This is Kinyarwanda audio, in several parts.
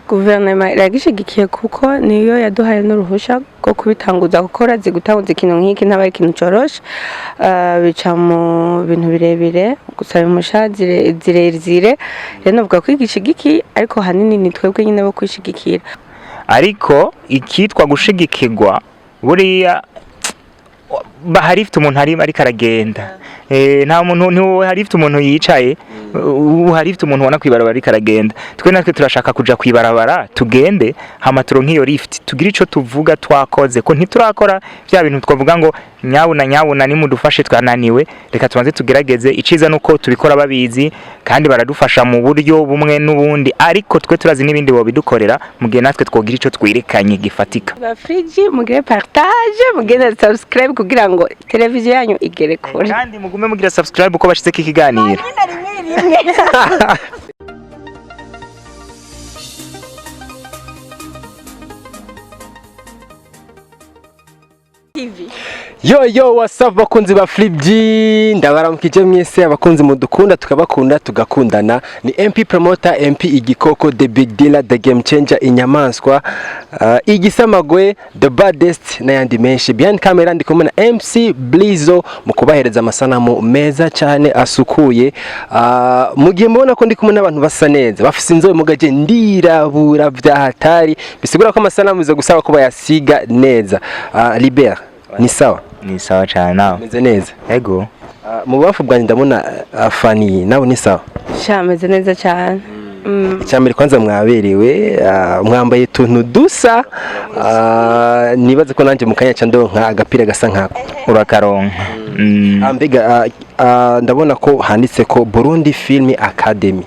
Guverinoma iragishigikiye kuko niyo yaduhaye n'uruhusha rwo kubitanguza gukora zigutanguza ikintu nk'iki ntaba ari ikintu coroshe bica mu bintu birebire gusaba impusha zirezire rero novuga ko igishigiki ariko hanini ni twebwe nyine bo kwishigikira ariko ikitwa gushigikirwa buriya harifite umuntu ariko aragenda nta muntu harifite umuntu yicaye harifite umuntu ubona kwibarabara ariko aragenda twe natwe turashaka kuja kwibarabara tugende hamaturo nk'iyo lift tugira ico tuvuga twakoze ko ntiturakora bya bintu twavuga ngo nyabuna nimudufashe twananiwe reka tubanze tugerageze iciza nuko tubikora babizi kandi baradufasha mu buryo bumwe n'ubundi ariko twe turazi n'ibindi bo bidukorera mugihe natwe twogira ico twirekanye gifatika ba friji mugire partage mugire subscribe kugira ngo televiziyo yanyu igere kure kandi mugume mugira subscribe uko bashitse kikiganiro Yo what's up bakunzi ba Flipji ndabaramukije mwese abakunzi mudukunda tukabakunda tugakundana ni MP promoter MP igikoko the big dealer the game changer inyamaswa igisamagwe the baddest n'ayandi menshi behind camera ndi kumwe na MC Blizo mu kubahereza amasanamu meza cyane asukuye mugihe mubona ko ndi kumwe n'abantu basa neza bafise inzobe mugaje ndirabura vya hatari bisigura ko amasanamu biza gusaba ko bayasiga neza Ribert ni sawa cyane nawe meze neza ego mu bafu bwanjye ndabona Fanny nawe ni sawa meze neza cyane icyambere kwanza mwaberewe mwambaye tuntu dusa nibaze ko nanjye mukanya cya ndonka agapira gasa nkako urakaronka mbega ndabona ko handitse ko Burundi Film Academy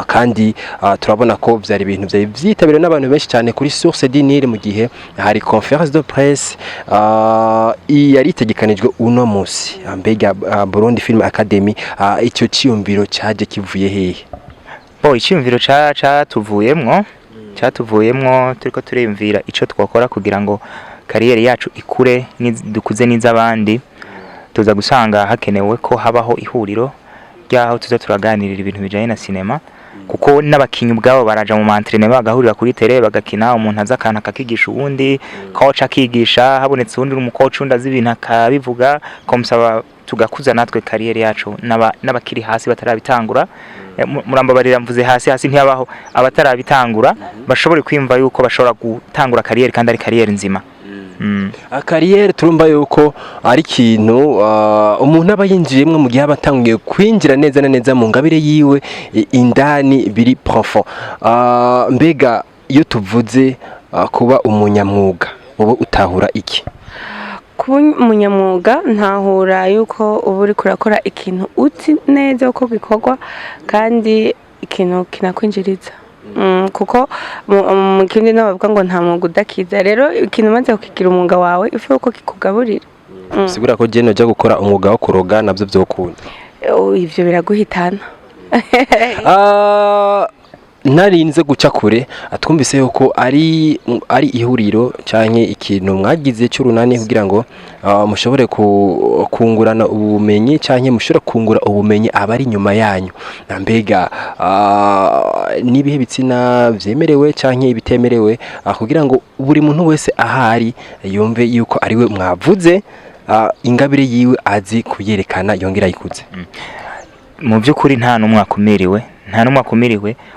kandi turabona ko byari ibintu byari byitabiriwe n'abantu benshi cyane kuri source dinire mu gihe hari conference de presse yari itegekanijwe uno munsi mbega Burundi Film Academy icyo cyiyumviro cyaje kivuye hehe icyumviro cyatuvuyemwo turiko turemvira ico twakora kugira ngo kariyeri yacu ikure dukuze n'izabandi tuza gusanga hakenewe ko habaho ihuriro ryaho tuza turaganirira ibintu bijanye na cinema kuko n'abakinyi ubwabo baraja mu mantrene bagahurira kuri tele bagakina umuntu azakana akakigisha ubundi coach akigisha habonetse ubundi umucoach undazi ibintu akabivuga komusaba tugakuza natwe kariyeri yacu n'abakiri hasi batarabitangura murambabarira mvuze hasi ntiyabaho abatarabitangura bashobore kwimva yuko bashobora gutangura kariyeri kandi ari kariyeri nzima kariyeri turumva yuko ari ikintu umuntu aba yinjiyemwe mu gihe abatangiye kwinjira neza na neza mu ngabire yiwe indani biri profond mbega iyo tuvuze kuba umunyamwuga ubu utahura iki kuba umunyamwuga ntahura yuko ubu uri kurakora ikintu uzi neza uko gikorwa kandi ikintu kinakwinjiriza kuko mu kindi nabavuga ngo nta mwuga udakiza rero ikintu maze kukigira umwuga wawe ifu uko kikugaburira sigura ko jeno jya gukora umwuga wo kuroga nabyo byokunda ivyo biraguhitana narinze guca kure atwumvise yuko ari ihuriro cyane ikintu mwagize cy'urunani kugira ngo mushobore kungurana ubumenyi cyane mushobora kungura ubumenyi abari nyuma yanyu mbega nibihe bitsina vyemerewe cyane ibitemerewe kugira ngo buri muntu wese ahari yumve yuko ari we mwavuze ingabire yiwe azi kuyerekana yongera yikuze mu by'ukuri nta numwe akumiriwe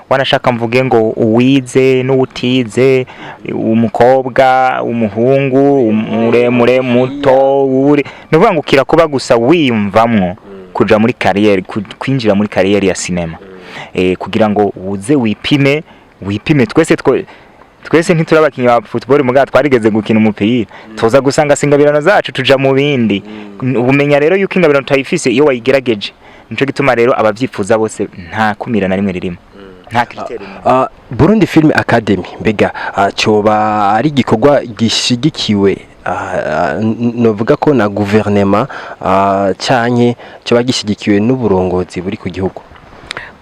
wanashaka mvuge ngo uwize n'utize umukobwa umuhungu muremure muto uri nuvuga ngo kirakuba gusa wiyumvamwo kuja muri kariyeri kwinjira muri kariyeri ya sinema kugira ngo uze wipime twese ntiturabakinyi ba football muga twarigeze gukina umupira toza gusanga ingabirano zacu tuja mu bindi ubumenya rero yuko ingabirano tayifise iyo wayigerageje nico gituma rero abavyifuza bose nta kumira na rimwe ririmo nta critère Burundi Film Academy mbega cyoba ari gikorwa gishigikiwe novuga ko na guverinoma cyanye cyoba gishigikiwe n'uburongozi buri ku gihugu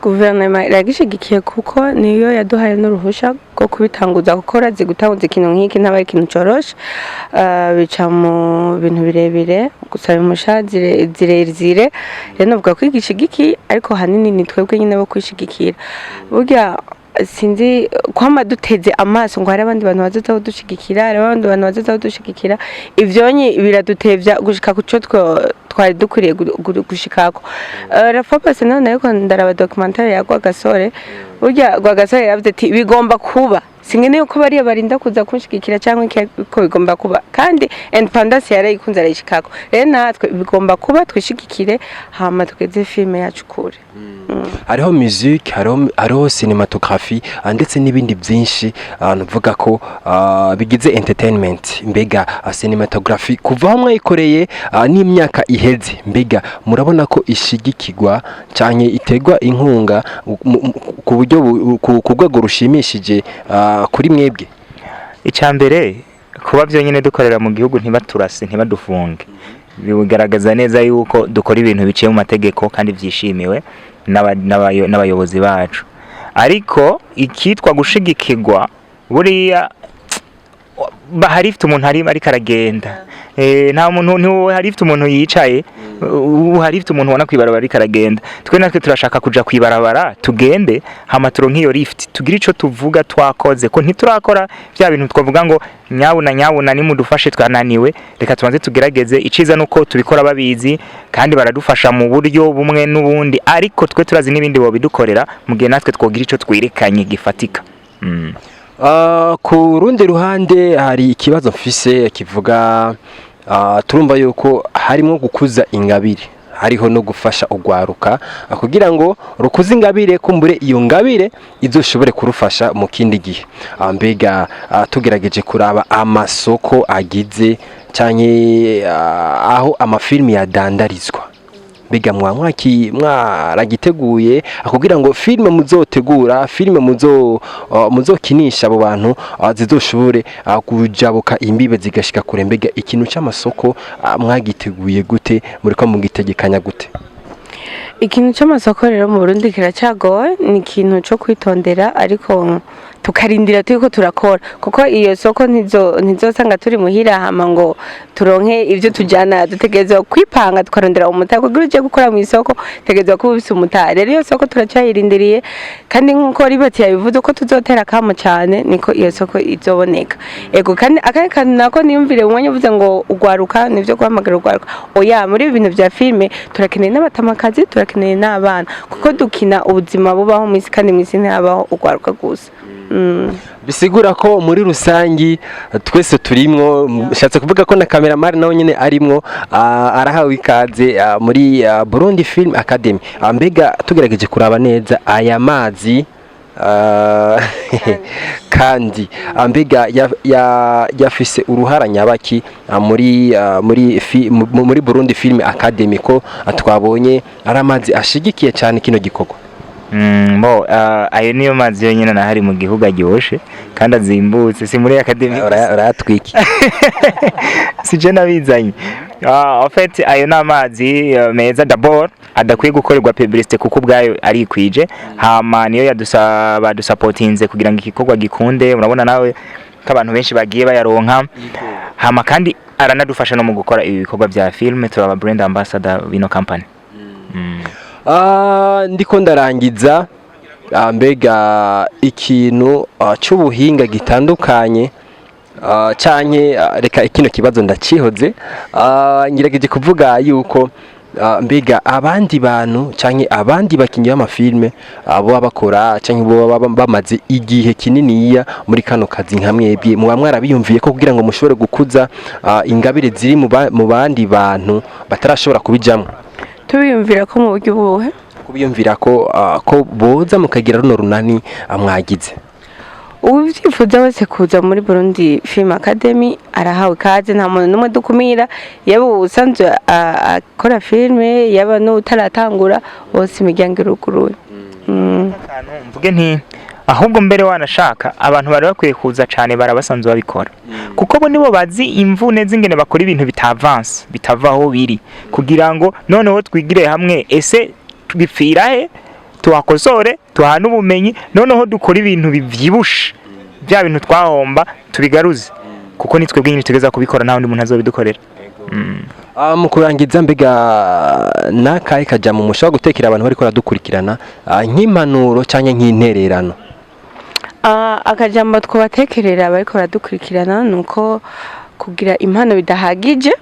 guverinoma iragishigikiye kuko niyo yaduhaye n'uruhusha rwo kubitanguza gukora zigutanguza ikintu nk'iki ntaba ari ikintu coroshe bica mu bintu birebire gusaba impusha zirezire rero novuga ko igishigiki ariko hanini ni twebwe nyine bo kwishigikira burya sinzi kwama duteze amaso ngo hari abandi bantu bazoza kudushigikira, hari abandi bantu bazoza kudushigikira, ivyonyi biradutevya gushika kuco twari dukwiriye gushikako. Rafopase none ariko ndaraba documentaire ya Rwagasore, burya Rwagasore yavuze ati bigomba kuba singene yuko bariya barinda kuza kunshigikira cyangwa ko bigomba kuba, kandi independence yarayikunze arayishikako. Rero natwe bigomba kuba twishigikire hama tugeze filme yacu kure. Hariho music, hariho cinematography ndetse n'ibindi byinshi nuvuga ko bigize entertainment. Mbega cinematography kuva aho mwayikoreye n'imyaka iheze, mbega murabona ko ishigikirwa cyane itegwa inkunga ku buryo ku rwego rushimishije kuri mwebwe? Icyambere kuba byonyine dukorera mu gihugu ntibaturase ntibadufunge, bigaragaza neza yuko dukora ibintu biciye mu mategeko kandi byishimiwe n'abayobozi bacu. Ariko ikitwa gushigikirwa buriya harifite umuntu ari karagenda, nta muntu harifite umuntu yicaye, harifite umuntu ubona kwibarabara ari karagenda. Twe natwe turashaka kuja kwibarabara tugende hama turonke iyo lift tugira ico tuvuga twakoze ko ntiturakora bya bintu twavuga ngo nyabuna nimudufashe twananiwe, reka tubanze tugerageze. Iciza nuko tubikora babizi kandi baradufasha mu buryo bumwe n'ubundi, ariko twe turazi n'ibindi bo bidukorera mu gihe natwe twogira ico twirekanye gifatika. Ku rundi ruhande hari ikibazo mfise kivuga turumva yuko harimo gukuza ingabire, hariho no gufasha ugwaruka kugira ngo rukuze ingabire, kumbure iyo ngabire izoshobore kurufasha mu kindi gihe. Mbega tugerageje kuraba amasoko agize cyane aho amafilmi yadandarizwa, mbega mwaragiteguye kugira ngo filme muzotegura, filme muzokinisha abo bantu zizoshobore kujabuka imbibe zigashika kure? Mbega ikintu cy'amasoko mwagiteguye gute, muriko mugitegekanya gute? Ikintu cy'amasoko rero mu Burundi kiracyagoye, ni ikintu cyo kwitondera, ariko tukarindira turiko turakora, kuko iyo soko ntizosanga turi muhira hama ngo turonke ivyo tujana. Dutegerezwa kwipanga tukarondera umutari, kugira uje gukora mu isoko tegerezwa kuba ufise umutari. Rero iyo soko turacyayirindiriye, kandi nkuko Ribert yabivuze ko tuzotera kamo cyane niko iyo soko izoboneka. Ego kandi akandi kantu nako niyumvire umwanya uvuze ngo ugwaruka nivyo guhamagara ugwaruka, oya muri ibintu vya filme turakeneye n'abatamakazi, turakeneye n'abana, kuko dukina ubuzima bubaho mu isi kandi mu isi ntihabaho ugwaruka gusa. Bisigura ko muri rusangi twese turimwo, shatse kuvuga ko na cameraman nawe nyene arimwo arahawe ikaze muri Burundi Film Academy. Mbega tugerageje kuraba neza aya mazi kandi mbega yafise uruhara nyabaki muri Burundi Film Academy, ko twabonye ari amazi ashigikiye cyane kino gikorwa? Ayo niyo mazi yonyine nahari mu gihugu aryoshe kandi azimbutse, si muri academy uratwiki sije nabizanye. En fait ayo n'amazi meza d'abord adakwiye gukorerwa publicité kuko ubwayo ari kwije, hama niyo badusapotinze kugira ngo igikorwa gikunde. Urabona nawe ko abantu benshi bagiye bayaronka, hama kandi aranadufasha no mu gukora ibi bikorwa bya filme. Turaba brand ambassador bino company. Ndiko ndarangiza, mbega ikintu cy'ubuhinga gitandukanye cyane, reka ikino kibazo ndacihoze, ngirageje kuvuga yuko mbega abandi bantu cyane abandi bakinyi b'amafilme abo bakora cyane bo bamaze igihe kininiya muri kano kazi nka mwebwe, muba mwarabiyumviye ko kugira ngo mushobore gukuza ingabire ziri mu bandi bantu batarashobora kubijamwo? Tubiyumvira ko mu buryo buhe? Kubiyumvira ko boza mukagira runo runani mwagize. Ubyifuza wese kuza muri Burundi Film Academy arahawe ikaze, nta muntu numwe dukumira, yaba usanzwe akora filme yaba n'utaratangura, bose imiryango iruguruye. Mvuge nti ahubwo mbere wanashaka abantu bari bakwiye kuza cyane barabasanzwe babikora, kuko bo nibo bazi imvune zingene bakora ibintu bitavance bitavaho biri, kugira ngo noneho twigire hamwe ese bipfira he, tuhakosore tuhana ubumenyi, noneho dukora ibintu bivyibushe, bya bintu twahomba tubigaruze, kuko nitwe bw'inyi tugeza kubikora nta wundi muntu azobidukorera. Mu kurangiza, mbega nakaye kaja mu mushaka gutekera abantu bari ko radukurikirana nk'impanuro cyane nk'intererano akajambo twabatekerera bariko baradukurikirana nuko kugira impano bidahagije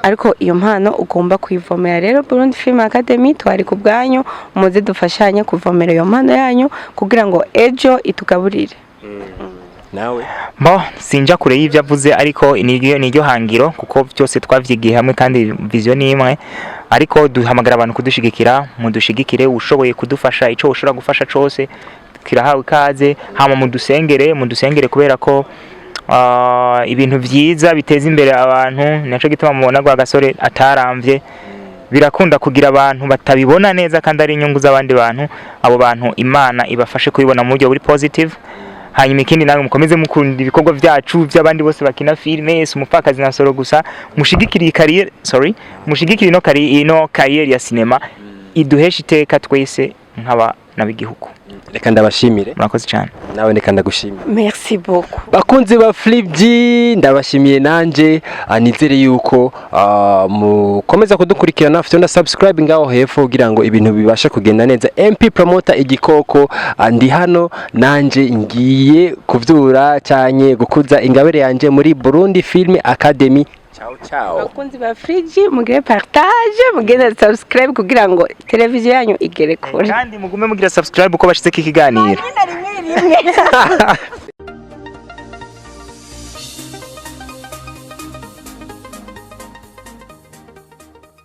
ariko iyo mpano ugomba kuyivomera. Rero Burundi Film Academy twari ku bwanyu, muze dufashanye kuvomera iyo mpano yanyu kugira ngo ejo itugaburire. Nawe sinja kure y'ivyo avuze, ariko niryo hangiro kuko byose twavyigiye hamwe kandi vision ni imwe, ariko duhamagara abantu kudushigikira, mudushigikire, ushoboye kudufasha ico ushobora gufasha cose kirahawe ikaze, hama mudusengere kubera ko ibintu vyiza biteza imbere abantu, naco gituma mubona gwa gasore ataramvye, birakunda kugira abantu batabibona neza kandi ari inyungu z'abandi bantu. Abo bantu Imana ibafashe kubibona mu buryo buri positive. Hanyuma ikindi namwe mukomeze mukunda ibikorwa vyacu by'abandi bose bakina filme, umupfakazi na soro gusa, mushigikire career mushigikire ino career ya cinema iduhesha iteka twese nk'aba nabigihugu. Reka ndabashimire. Murakoze cyane. Nawe reka ndagushimira. Merci beaucoup. Bakunzi ba Flipji, ndabashimiye nanje, nizere yuko mukomeza kudukurikirana, afite na subscribe ngaho hepfo kugira ngo ibintu bibashe kugenda neza. MP Promoter igikoko, ndi hano nanje ngiye kuvyura cyanye gukuza ingabire yanje muri Burundi Film Academy. Ciao. Bakunzi ba Friji, mugire partage, mugire subscribe kugira ngo televiziyo yanyu igere kure. Kandi mugume mugira subscribe uko bashitse kikiganiro.